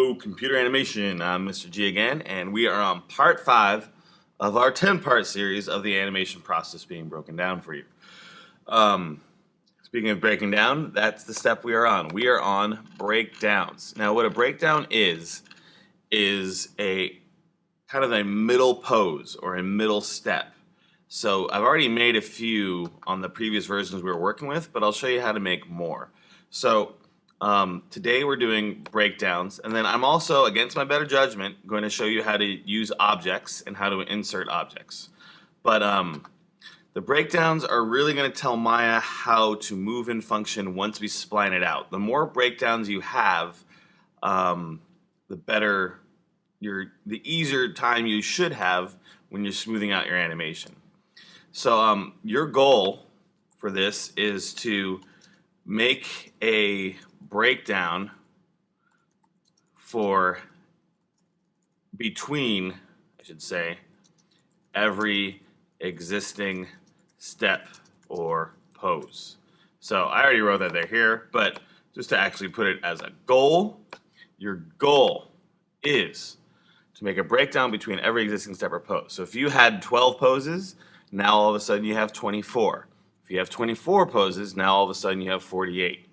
Hello, computer animation. I'm Mr. G again, and we are on part 5 of our 10-part series of the animation process being broken down for you. Um, Speaking of breaking down, that's the step we are on. We are on breakdowns. Now, what a breakdown is a kind of a middle pose or a middle step. So I've already made a few on the previous versions we were working with, but I'll show you how to make more. So today we're doing breakdowns, and then I'm also, against my better judgment, going to show you how to use objects and how to insert objects. But the breakdowns are really going to tell Maya how to move and function once we spline it out. The more breakdowns you have, the better the easier time you should have when you're smoothing out your animation. So your goal for this is to make a breakdown for between, I should say, every existing step or pose. So I already wrote that there here, but just to actually put it as a goal, your goal is to make a breakdown between every existing step or pose. So if you had 12 poses, now all of a sudden you have 24. If you have 24 poses, now all of a sudden you have 48.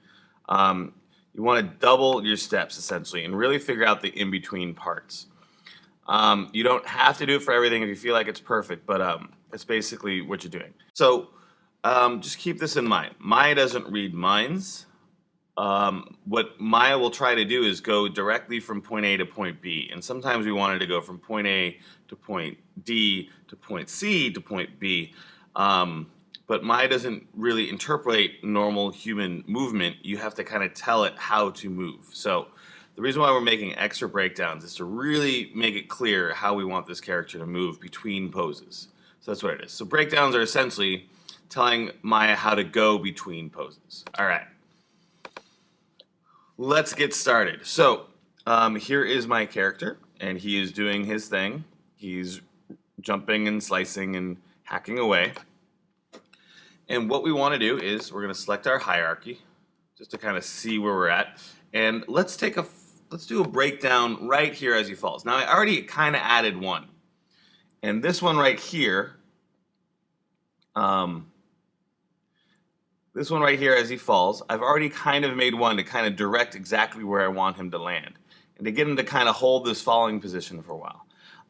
You want to double your steps essentially and really figure out the in-between parts. You don't have to do it for everything if you feel like it's perfect, but it's basically what you're doing. So just keep this in mind. Maya doesn't read minds. What Maya will try to do is go directly from point A to point B. And sometimes we wanted to go from point A to point D to point C to point B. But Maya doesn't really interpolate normal human movement. You have to kind of tell it how to move. So the reason why we're making extra breakdowns is to really make it clear how we want this character to move between poses. So that's what it is. So breakdowns are essentially telling Maya how to go between poses. All right. Let's get started. So here is my character, and he is doing his thing. He's jumping and slicing and hacking away. And what we want to do is we're going to select our hierarchy just to kind of see where we're at. And let's do a breakdown right here as he falls. Now I already kind of added one. And this one right here, as he falls, I've already kind of made one to kind of direct exactly where I want him to land and to get him to kind of hold this falling position for a while.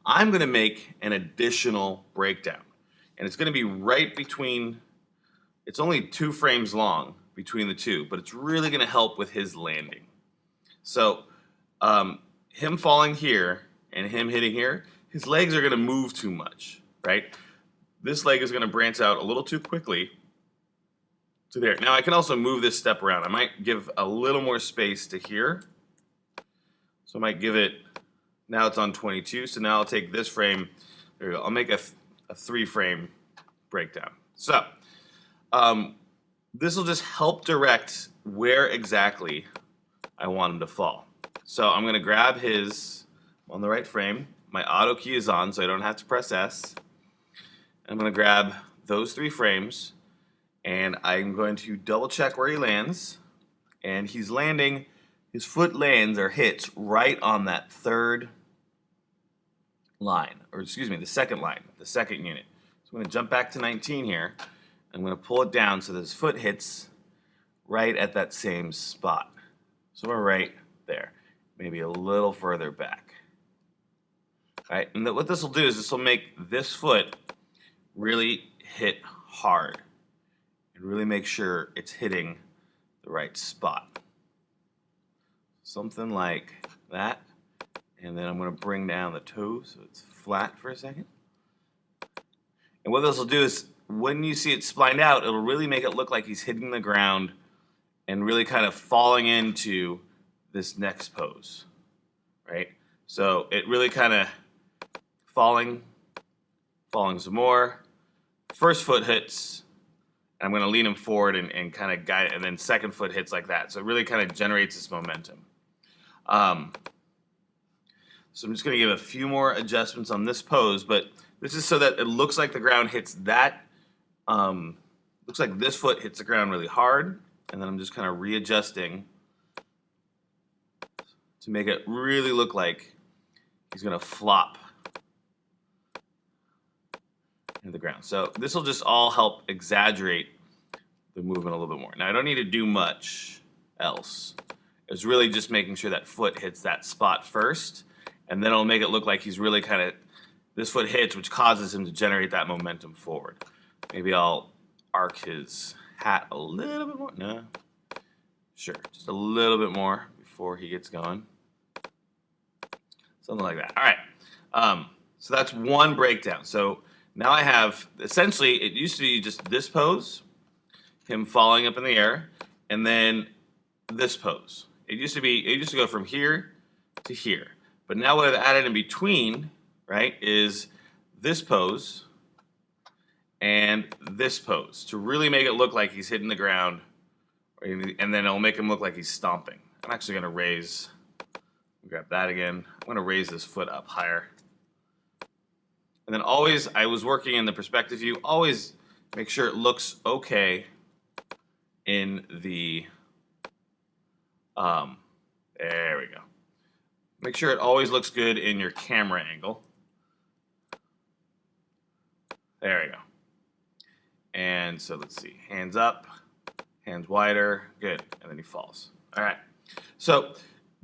I'm going to make an additional breakdown, and it's going to be right between, it's only 2 frames long between the two, but it's really going to help with his landing. So him falling here and him hitting here, his legs are going to move too much, right? This leg is going to branch out a little too quickly to there. Now I can also move this step around. I might give a little more space to here. So I might give it, now it's on 22, so now I'll take this frame, there we go. I'll make a 3-frame breakdown. So this will just help direct where exactly I want him to fall. So I'm going to grab his, on the right frame, my auto key is on so I don't have to press S. I'm going to grab those 3 frames, and I'm going to double check where he lands, and he's landing, his foot lands or hits right on that 3rd line, or excuse me, the 2nd line, the 2nd unit. So I'm going to jump back to 19 here. I'm going to pull it down so that his foot hits right at that same spot. So we're right there, maybe a little further back. All right, and what this will do is this will make this foot really hit hard and really make sure it's hitting the right spot. Something like that. And then I'm going to bring down the toe so it's flat for a second. And what this will do is when you see it splined out, it'll really make it look like he's hitting the ground and really kind of falling into this next pose, right? So it really kind of falling some more. First foot hits, I'm going to lean him forward and kind of guide it, and then second foot hits like that. So it really kind of generates this momentum. So I'm just going to give a few more adjustments on this pose, but this is so that it looks like the ground hits that, looks like this foot hits the ground really hard, and then I'm just kind of readjusting to make it really look like he's gonna flop into the ground. So this will just all help exaggerate the movement a little bit more. Now I don't need to do much else. It's really just making sure that foot hits that spot first, and then it'll make it look like he's really kind of, this foot hits, which causes him to generate that momentum forward. Maybe I'll arc his hat a little bit more. No, sure, just a little bit more before he gets going. Something like that. All right, so that's one breakdown. So now I have, essentially, it used to be just this pose, him falling up in the air, and then this pose. It used to go from here to here. But now what I've added in between, right, is this pose and this pose to really make it look like he's hitting the ground, and then it'll make him look like he's stomping. I'm actually gonna grab that again. I'm gonna raise this foot up higher. And then always, I was working in the perspective view, always make sure it looks okay in the, there we go. Make sure it always looks good in your camera angle. There we go. And so let's see, hands up, hands wider, good, and then he falls. All right, so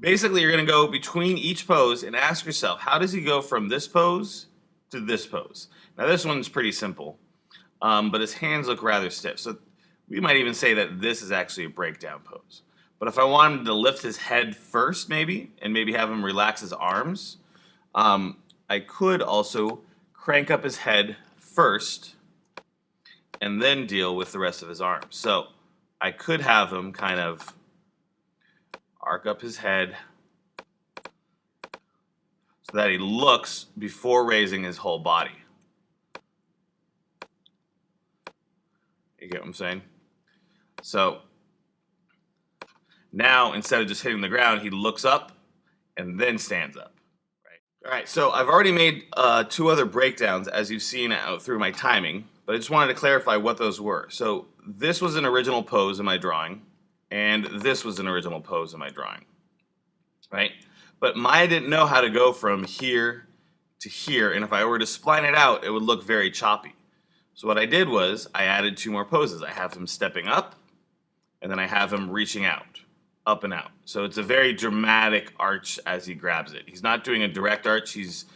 basically you're gonna go between each pose and ask yourself, how does he go from this pose to this pose? Now this one's pretty simple, but his hands look rather stiff. So we might even say that this is actually a breakdown pose. But if I want him to lift his head first maybe, and maybe have him relax his arms, I could also crank up his head first and then deal with the rest of his arms. So I could have him kind of arc up his head so that he looks before raising his whole body. You get what I'm saying? So now, instead of just hitting the ground, he looks up and then stands up. Right. All right, so I've already made 2 other breakdowns, as you've seen through my timing, but I just wanted to clarify what those were. So this was an original pose in my drawing, and this was an original pose in my drawing, right? But Maya didn't know how to go from here to here, and if I were to spline it out, it would look very choppy. So what I did was I added 2 more poses. I have him stepping up, and then I have him reaching out. Up and out. So it's a very dramatic arch as he grabs it. He's not doing a direct arch, he's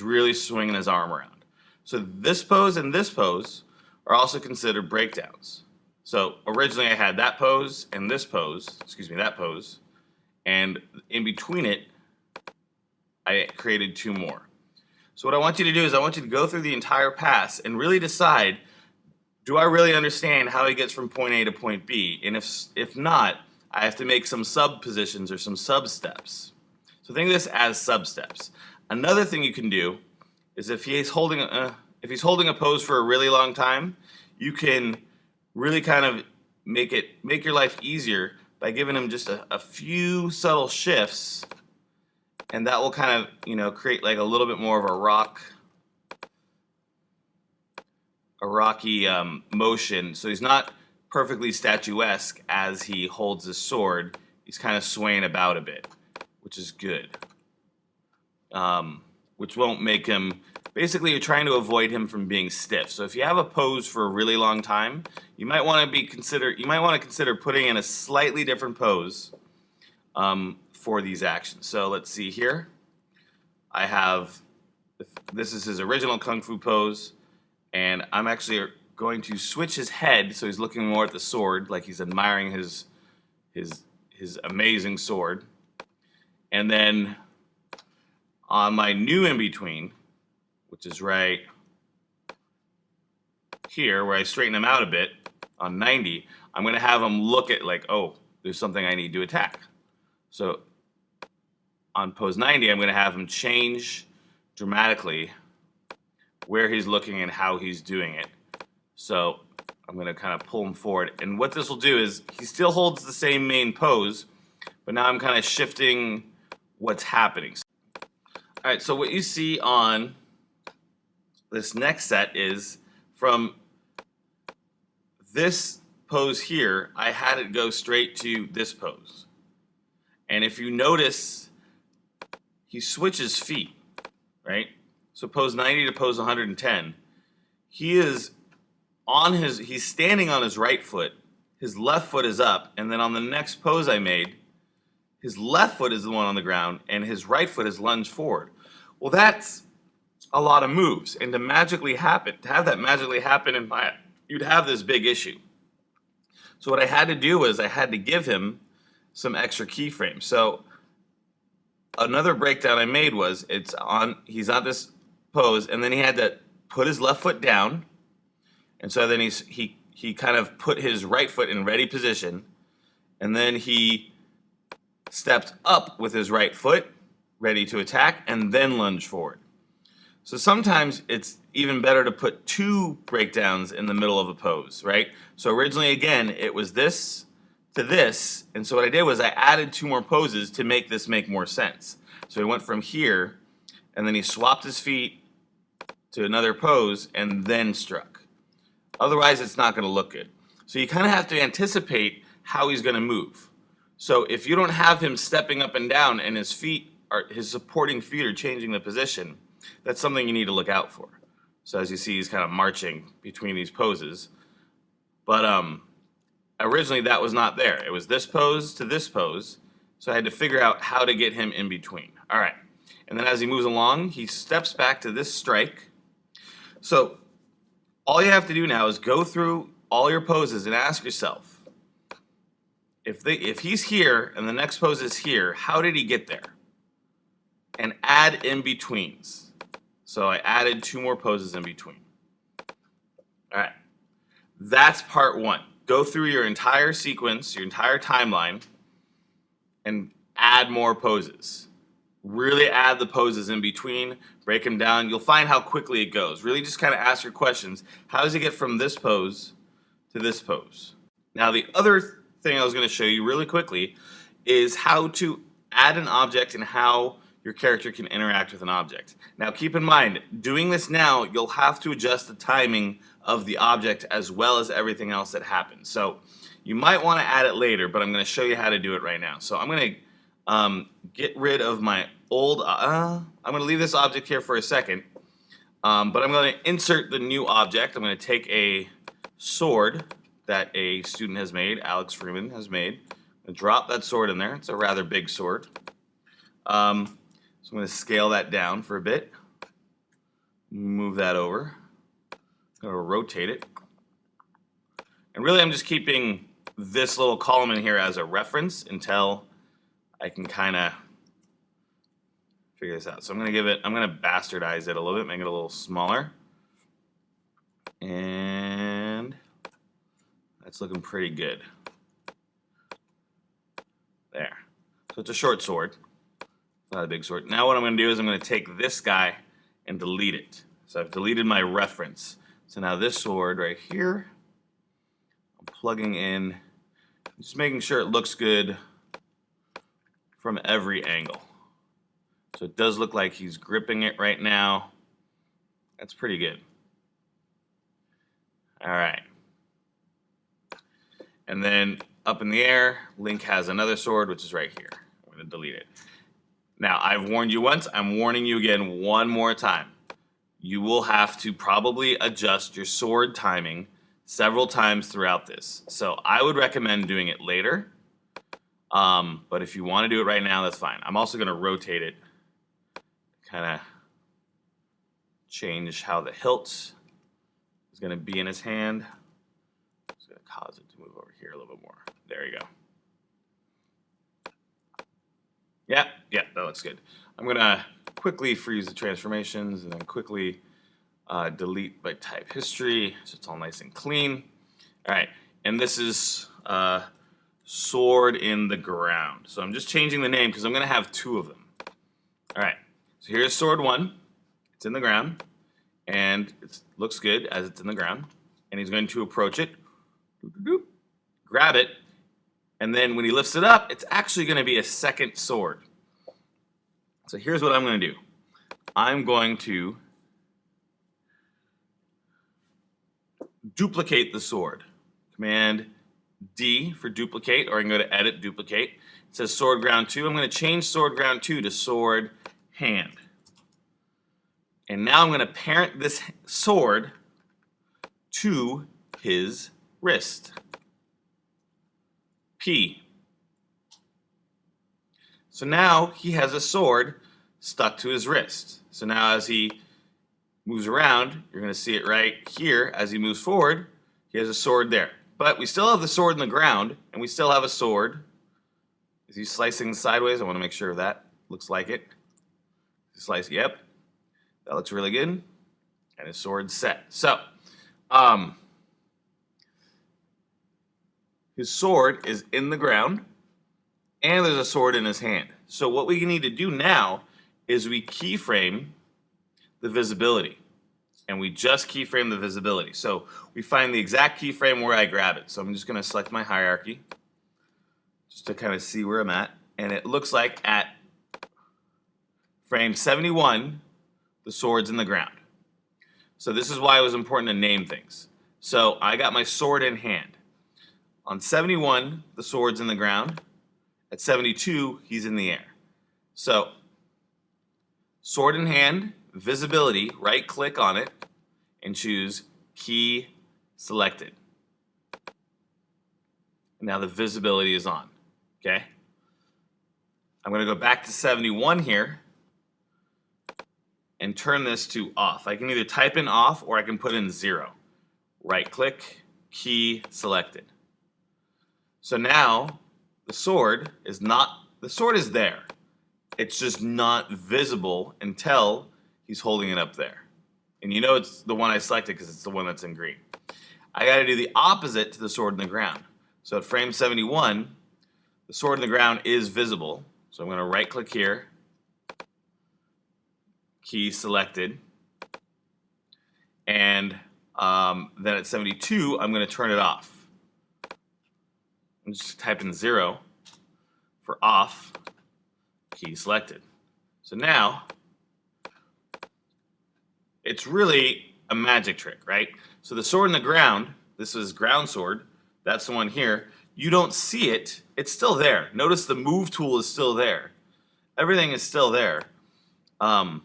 really swinging his arm around. So this pose and this pose are also considered breakdowns. So originally I had that pose and this pose, that pose, and in between it, I created 2 more. So what I want you to do is I want you to go through the entire pass and really decide, do I really understand how he gets from point A to point B? And if not, I have to make some sub positions or some sub steps. So think of this as sub steps. Another thing you can do is if he's holding a pose for a really long time, you can really kind of make your life easier by giving him just a few subtle shifts, and that will kind of create like a little bit more of a rocky motion. So he's not perfectly statuesque as he holds his sword. He's kind of swaying about a bit, which is good. Which won't make him, basically you're trying to avoid him from being stiff. So if you have a pose for a really long time, you might want to consider putting in a slightly different pose for these actions. So let's see here. I have, this is his original Kung Fu pose, and I'm actually going to switch his head so he's looking more at the sword, like he's admiring his amazing sword. And then on my new in-between, which is right here where I straighten him out a bit on 90, I'm going to have him look at like, oh, there's something I need to attack. So on pose 90, I'm going to have him change dramatically where he's looking and how he's doing it. So I'm going to kind of pull him forward. And what this will do is he still holds the same main pose, but now I'm kind of shifting what's happening. All right, so what you see on this next set is from this pose here, I had it go straight to this pose. And if you notice he switches feet, right? So pose 90 to pose 110. He's standing on his right foot, his left foot is up, and then on the next pose I made, his left foot is the one on the ground, and his right foot is lunged forward. Well, that's a lot of moves, and to have that magically happen in Maya, you'd have this big issue. So what I had to do was I had to give him some extra keyframes. So another breakdown I made was he's on this pose, and then he had to put his left foot down, and so then he kind of put his right foot in ready position, and then he stepped up with his right foot, ready to attack, and then lunge forward. So sometimes it's even better to put two breakdowns in the middle of a pose, right? So originally, again, it was this to this, and so what I did was I added two more poses to make this make more sense. So he went from here, and then he swapped his feet to another pose, and then struck. Otherwise, it's not going to look good. So you kind of have to anticipate how he's going to move. So if you don't have him stepping up and down, and his supporting feet are changing the position, that's something you need to look out for. So as you see, he's kind of marching between these poses. But originally that was not there. It was this pose to this pose. So I had to figure out how to get him in between. All right. And then as he moves along, he steps back to this strike. So all you have to do now is go through all your poses and ask yourself, if he's here and the next pose is here, how did he get there? And add in-betweens. So I added two more poses in between. All right. That's part one. Go through your entire sequence, your entire timeline, and add more poses. Really add the poses in between, break them down. You'll find how quickly it goes. Really just kind of ask your questions. How does it get from this pose to this pose? Now, the other thing I was going to show you really quickly is how to add an object and how your character can interact with an object. Now keep in mind, doing this now, you'll have to adjust the timing of the object as well as everything else that happens. So you might want to add it later, but I'm going to show you how to do it right now. So I'm going to get rid of my old, I'm going to leave this object here for a second, but I'm going to insert the new object. I'm going to take a sword that a student has made, Alex Freeman has made, and drop that sword in there. It's a rather big sword. So I'm going to scale that down for a bit, move that over, I'm going to rotate it, and really I'm just keeping this little column in here as a reference until I can kind of figure this out. So I'm going to bastardize it a little bit, make it a little smaller, and that's looking pretty good. There. So it's a short sword. Not a big sword. Now what I'm going to do is I'm going to take this guy and delete it. So I've deleted my reference. So now this sword right here, I'm plugging in, just making sure it looks good from every angle. So it does look like he's gripping it right now. That's pretty good. All right. And then up in the air, Link has another sword, which is right here. I'm going to delete it. Now, I've warned you once, I'm warning you again one more time. You will have to probably adjust your sword timing several times throughout this. So I would recommend doing it later, but if you want to do it right now, that's fine. I'm also going to rotate it, kind of change how the hilt is going to be in his hand. Just going to cause it to move over here a little bit more. There you go. Yeah, that looks good. I'm going to quickly freeze the transformations and then quickly delete by type history so it's all nice and clean. All right, and this is sword in the ground. So I'm just changing the name because I'm going to have two of them. All right, so here's sword one. It's in the ground, and it looks good as it's in the ground. And he's going to approach it, grab it, and then when he lifts it up, it's actually going to be a second sword. So here's what I'm going to do. I'm going to duplicate the sword. Command D for duplicate, or I can go to edit, duplicate. It says sword ground 2. I'm going to change sword ground 2 to sword hand. And now I'm going to parent this sword to his wrist. P. So now he has a sword stuck to his wrist. So now as he moves around, you're going to see it right here. As he moves forward, he has a sword there. But we still have the sword in the ground, and we still have a sword. Is he slicing sideways? I want to make sure that looks like it. Slice, yep. That looks really good. And his sword's set. So, his sword is in the ground, and there's a sword in his hand. So what we need to do now is we keyframe the visibility. And we just keyframe the visibility. So we find the exact keyframe where I grab it. So I'm just going to select my hierarchy just to kind of see where I'm at. And it looks like at frame 71, the sword's in the ground. So this is why it was important to name things. So I got my sword in hand. On 71, the sword's in the ground. At 72, he's in the air. So sword in hand, visibility, right click on it and choose key selected. Now the visibility is on, okay? I'm going to go back to 71 here and turn this to off. I can either type in off or I can put in 0. Right click, key selected. So now the sword is there. It's just not visible until he's holding it up there. And you know it's the one I selected because it's the one that's in green. I got to do the opposite to the sword in the ground. So at frame 71, the sword in the ground is visible. So I'm going to right click here, key selected, and then at 72, I'm going to turn it off. I'm just typing 0 for off, key selected. So now, it's really a magic trick, right? So the sword in the ground, this is ground sword, that's the one here. You don't see it, it's still there. Notice the move tool is still there. Everything is still there, and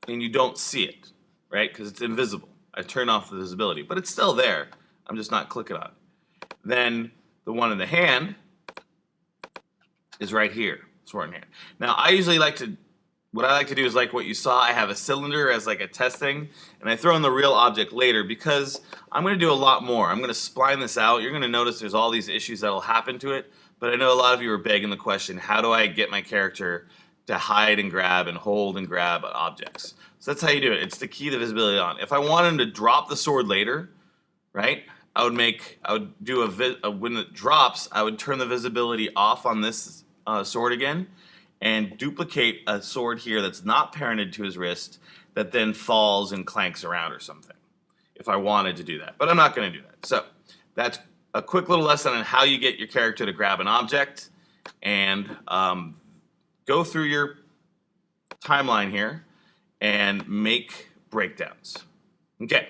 you don't see it, right? Because it's invisible. I turn off the visibility, but it's still there. I'm just not clicking on it. Then the one in the hand is right here, sword in hand. Now I usually what I like to do is like what you saw. I have a cylinder as like a test thing, and I throw in the real object later because I'm going to do a lot more. I'm going to spline this out. You're going to notice there's all these issues that will happen to it, but I know a lot of you are begging the question, how do I get my character to hide and grab and hold and grab objects? So that's how you do it. It's to key the visibility on. If I want him to drop the sword later, right, I would do when it drops, I would turn the visibility off on this sword again, and duplicate a sword here that's not parented to his wrist that then falls and clanks around or something, if I wanted to do that. But I'm not going to do that. So that's a quick little lesson on how you get your character to grab an object, and go through your timeline here and make breakdowns. Okay.